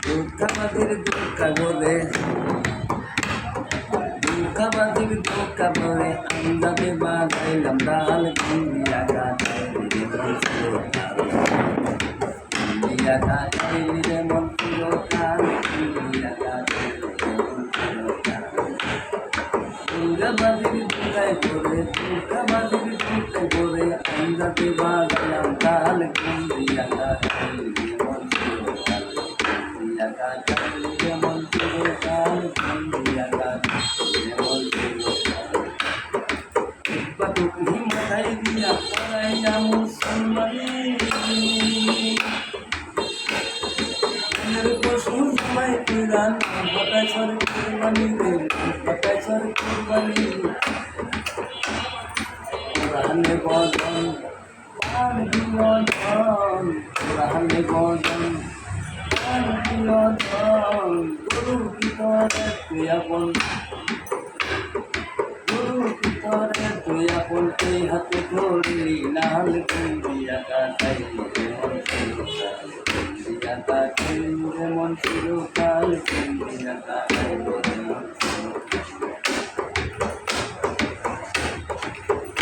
দুঃখাবাদের দুঃখ বলে দুঃখাবাদের দুঃখ বলে আন্দাজে বাজাইলাম ডাল কুন্দিয়া গাছাইলি রে মন চিরকাল কুন্দিয়া দুর্গাবাদের দুর্গায় করে দুর্গাবাদের দুর্গায় করে আন্দাজে বাজাইলাম ডাল কুন্দিয়া গাছাইলি মন চিরকাল কুন্দিয়া গাছাইলি রে মন চিরকাল কুন্দিয়া গাছাইলি মন চিরকাল বাতুকি মাথায় দিয়া পড়াইয়া মুসলমানি পশু জমাই পুরান হতায় সর কুরবানি রে হতায় সর কুরবানি কোরআনে গজন পান বিয়জন কোরআনে গজন পান বিয়জন গুরু ভিতরে তুই আপন ভিতরে তুই আপন এই হাতে ধরি লাল কুন্দিয়া গাছাইলি রে মন চিরকাল কুন্দিয়া গাছাইলি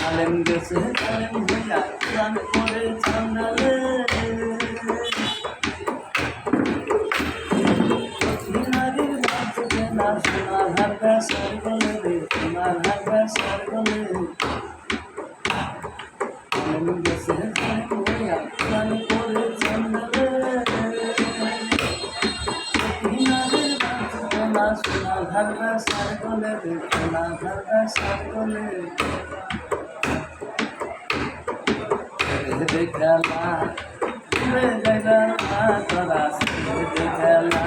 কালেম গেছে কালেম হইয়া কোরআন করে চান্দালে নারীর বাঁচবে না সোনার হার বেসার গলে রে সোনার হার বেসার গলে কালেম গেছে কালেম হইয়া কোরআন করে চান্দালে নারীর বাঁচবে না সোনার হার বেসার গলে রে সোনার হার বেসার গলে খেলা যাইবা না তোরা খেলা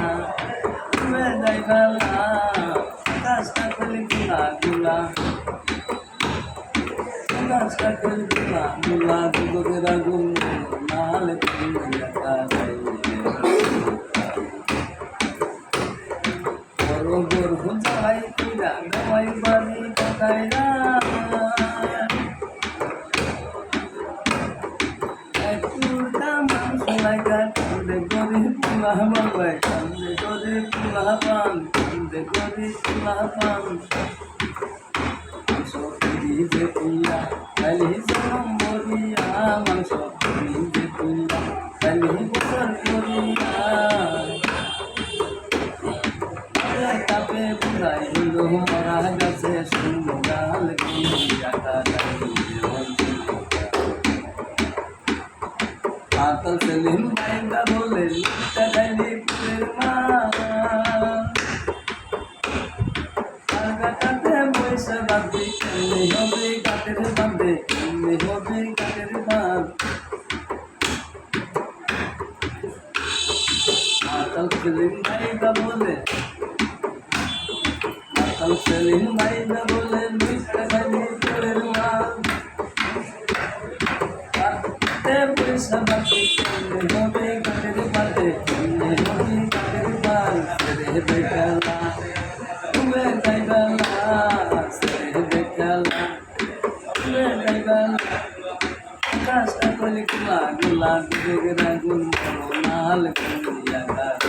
যাইবা না আকাশটা করলি গুলা গুলা আকাশটা করলি গুলা গুলা দুধের আগুন নাহলে কুন্দিয়া গাছাইলি বড় গর্ভ জ্বালাই তুইরা গাওয়াই বাড়ি কাটাইরা কান্দে গরিব পুলাহ বাবাই কান্দে গরিব পুলাহ পান কান্দে গরিব পুলাহ পান মাংস ফিরিজে তুইয়া খালি জনম মরিয়া মাংস ফিরিজে তুইয়া খালি বছর করিয়া তাপে বুঝাই হইল মরা গাছে সুন্দর গাল কুন্দিয়া গাছাইলি আতল সেলিম বাইন্দা বলে লুটা খাইলি পুরের মা কাটাতে বৈশা বাঁধে কেমনি হবে কাটের বাঁধে কেমনি হবে কাটের বাঁধ আতল সেলিম বাইন্দা বলে আতল সেলিম বাইন্দা বলে লুটা খাইলি পুরের মা পয়সা বাঁধে কেমনে হবে কাটের বাঁধে কেমনে হবে কাটের বাঁধ রে বেকালা তুমি যাইবালা রে বেকালা তুমি যাইবালা আকাশটা করলি গুলা গুলা দুধের আগুন নাল কুন্দিয়া গাছ